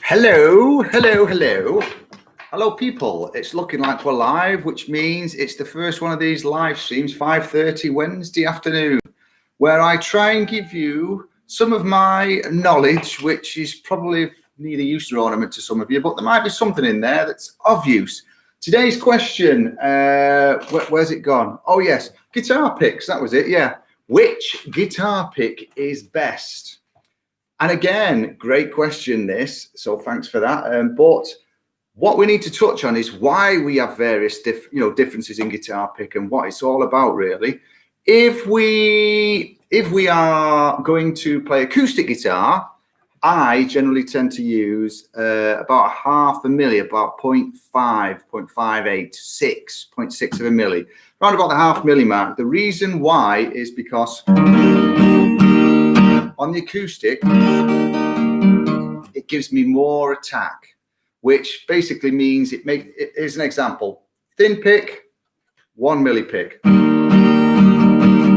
Hello, hello, hello. Hello, people. It's looking like we're live, which means it's the first one of these live streams, 5:30 Wednesday afternoon, where I try and give you some of my knowledge, which is probably neither use nor ornament to some of you, but there might be something in there that's of use. Today's question, where's it gone? Oh, yes, guitar picks. That was it, yeah. Which guitar pick is best? And again, great question this, so thanks for that. But what we need to touch on is why we have various differences in guitar pick and what it's all about, really. If we are going to play acoustic guitar, I generally tend to use about half a milli, about 0.5, 0.58, 6.6 of a milli, around about the half milli mark. The reason why is because on the acoustic, it gives me more attack, which basically means here's an example. Thin pick, 1 milli pick.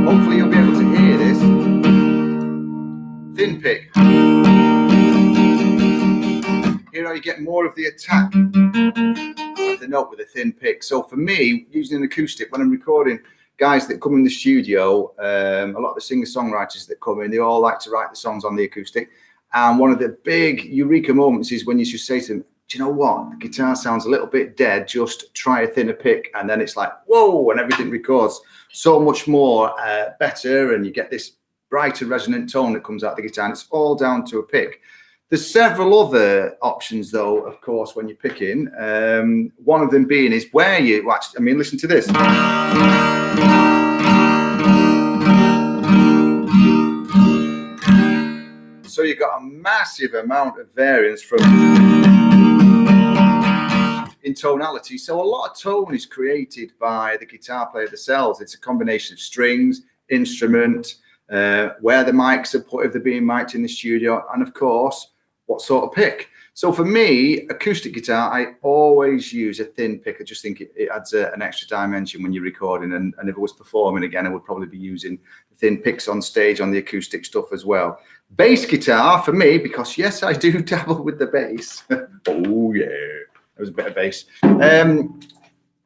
Hopefully you'll be able to hear this. Thin pick. Here how you get more of the attack of the note with a thin pick. So for me, using an acoustic, when I'm recording, guys that come in the studio, a lot of the singer-songwriters that come in, they all like to write the songs on the acoustic. And one of the big eureka moments is when you just say to them, do you know what? The guitar sounds a little bit dead. Just try a thinner pick. And then it's like, whoa, and everything records so much more better. And you get this brighter resonant tone that comes out of the guitar. And it's all down to a pick. There's several other options, though, of course, when you're picking. One of them being is where you watch. I mean, listen to this. So you've got a massive amount of variance in tonality. So a lot of tone is created by the guitar player themselves. It's a combination of strings, instrument, where the mics are put if they're being mic'd in the studio, and of course, what sort of pick. So for me, acoustic guitar, I always use a thin pick. I just think it adds an extra dimension when you're recording. And if I was performing again, I would probably be using thin picks on stage on the acoustic stuff as well. Bass guitar for me, because yes, I do dabble with the bass. Oh yeah, there was a bit of bass.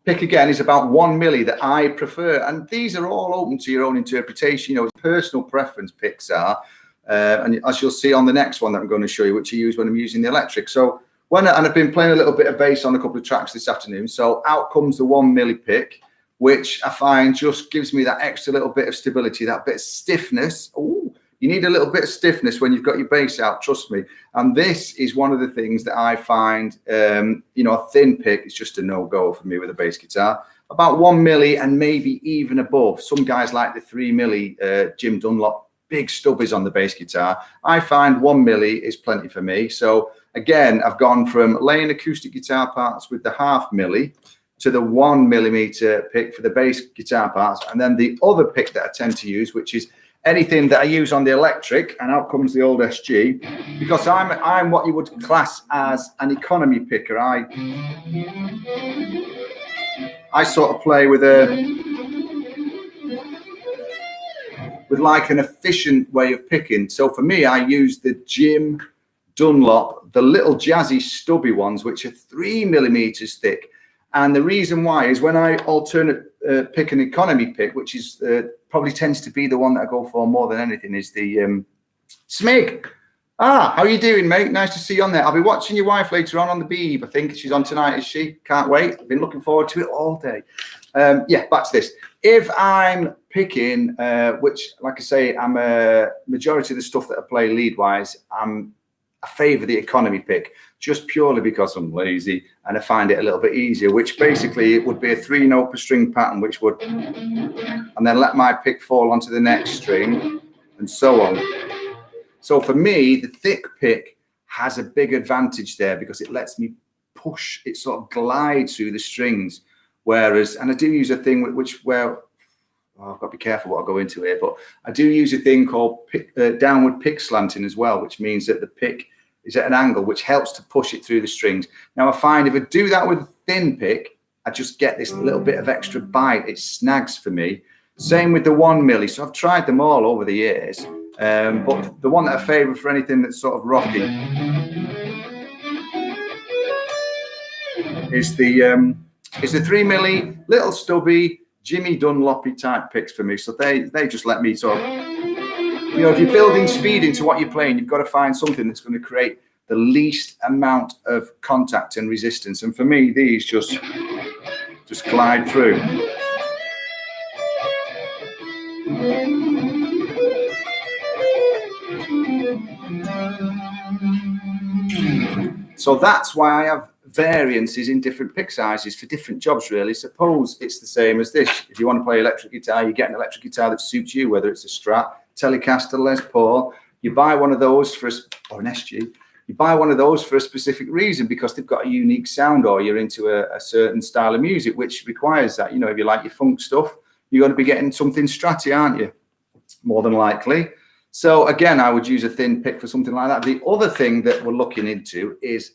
Pick again is about 1 milli that I prefer. And these are all open to your own interpretation. You know, personal preference picks are. And as you'll see on the next one that I'm going to show you, which I use when I'm using the electric. So and I've been playing a little bit of bass on a couple of tracks this afternoon. So out comes the 1 milli pick, which I find just gives me that extra little bit of stability, that bit of stiffness. Oh, you need a little bit of stiffness when you've got your bass out, trust me. And this is one of the things that I find, a thin pick is just a no-go for me with a bass guitar. About 1 milli and maybe even above. Some guys like the 3 milli Jim Dunlop big stubbies on the bass guitar. I find 1 milli is plenty for me. So again, I've gone from laying acoustic guitar parts with the half milli to the 1 millimeter pick for the bass guitar parts. And then the other pick that I tend to use, which is anything that I use on the electric, and out comes the old SG, because I'm what you would class as an economy picker. I sort of play with like an efficient way of picking. So for me, I use the Jim Dunlop, the little jazzy stubby ones, which are 3 millimeters thick. And the reason why is when I pick an economy pick, which is probably tends to be the one that I go for more than anything, is the Smig. How are you doing, mate? Nice to see you on there. I'll be watching your wife later on the Beeb. I think she's on tonight, is she? Can't wait. I've been looking forward to it all day. Yeah, back to this. If I'm picking, which, like I say, I'm a majority of the stuff that I play lead-wise, I favour the economy pick, just purely because I'm lazy and I find it a little bit easier, which basically it would be a 3-note per string pattern, which would, and then let my pick fall onto the next string, and so on. So for me, the thick pick has a big advantage there because it lets me push, it sort of glides through the strings. Whereas, and I do use a thing I've got to be careful what I go into here, but I do use a thing called downward pick slanting as well, which means that the pick is at an angle, which helps to push it through the strings. Now I find if I do that with a thin pick, I just get this little bit of extra bite. It snags for me. Same with the 1 milli. So I've tried them all over the years. But the one that I favour for anything that's sort of rocking is the 3mm little stubby Jimmy Dunlopy type picks for me. So they just let me sort of, if you're building speed into what you're playing, you've got to find something that's going to create the least amount of contact and resistance. And for me, these just glide through. So that's why I have variances in different pick sizes for different jobs, really. Suppose it's the same as this. If you want to play electric guitar, you get an electric guitar that suits you, whether it's a Strat, Telecaster, Les Paul. You buy one of those or an SG. You buy one of those for a specific reason, because they've got a unique sound, or you're into a certain style of music which requires that. If you like your funk stuff, you're going to be getting something Stratty, aren't you? More than likely. So again, I would use a thin pick for something like that. The other thing that we're looking into is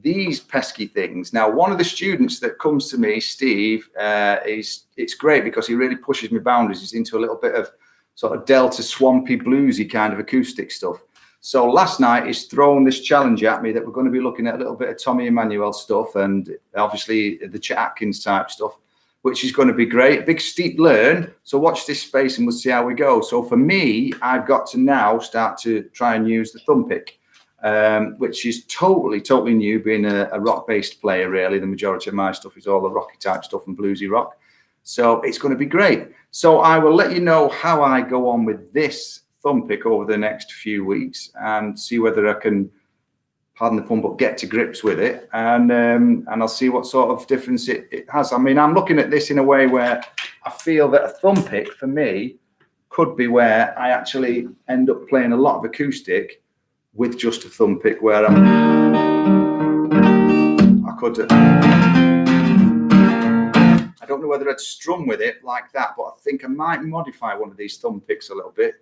these pesky things. Now, one of the students that comes to me, Steve, it's great because he really pushes my boundaries. He's into a little bit of sort of Delta swampy bluesy kind of acoustic stuff. So last night he's thrown this challenge at me that we're going to be looking at a little bit of Tommy Emmanuel stuff, and obviously the Chet Atkins type stuff, which is going to be great. Big steep learn. So watch this space and we'll see how we go. So for me, I've got to now start to try and use the thumb pick, which is totally new, being a rock-based player, really. The majority of my stuff is all the rocky type stuff and bluesy rock. So it's going to be great. So I will let you know how I go on with this thumb pick over the next few weeks and see whether I can, pardon the pun, but get to grips with it, and I'll see what sort of difference it has. I mean, I'm looking at this in a way where I feel that a thumb pick for me could be where I actually end up playing a lot of acoustic with just a thumb pick, where I could, I don't know whether I'd strum with it like that, but I think I might modify one of these thumb picks a little bit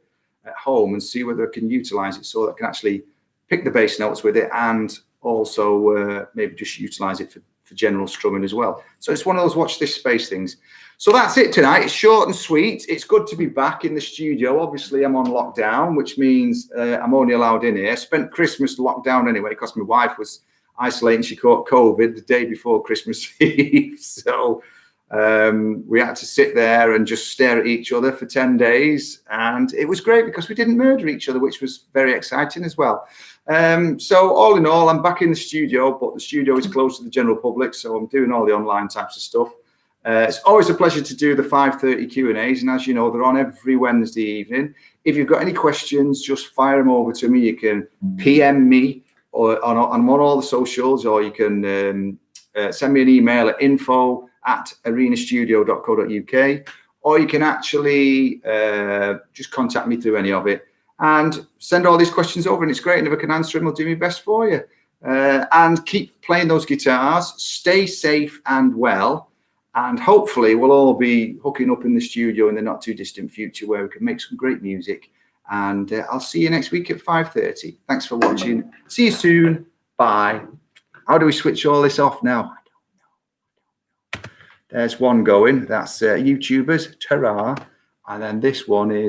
at home and see whether I can utilize it so that I can actually pick the bass notes with it, and also maybe just utilize it for general strumming as well. So it's one of those watch this space things. So that's it tonight. It's short and sweet. It's good to be back in the studio. Obviously, I'm on lockdown, which means I'm only allowed in here. I spent Christmas locked down anyway because my wife was isolating. She caught COVID the day before Christmas Eve. So we had to sit there and just stare at each other for 10 days. And it was great because we didn't murder each other, which was very exciting as well. So all in all, I'm back in the studio, but the studio is closed to the general public. So I'm doing all the online types of stuff. It's always a pleasure to do the 5:30 Q&As. And as you know, they're on every Wednesday evening. If you've got any questions, just fire them over to me. You can PM me or on all the socials, or you can send me an email at info@arenastudio.co.uk, or you can actually just contact me through any of it and send all these questions over, and it's great. And if I can answer them, I'll do my best for you. And keep playing those guitars, stay safe and well, and hopefully we'll all be hooking up in the studio in the not too distant future where we can make some great music. And I'll see you next week at 5:30. Thanks for watching. See you soon. Bye. How do we switch all this off now? I don't know. There's one going. That's YouTubers. Ta-ra. And then this one is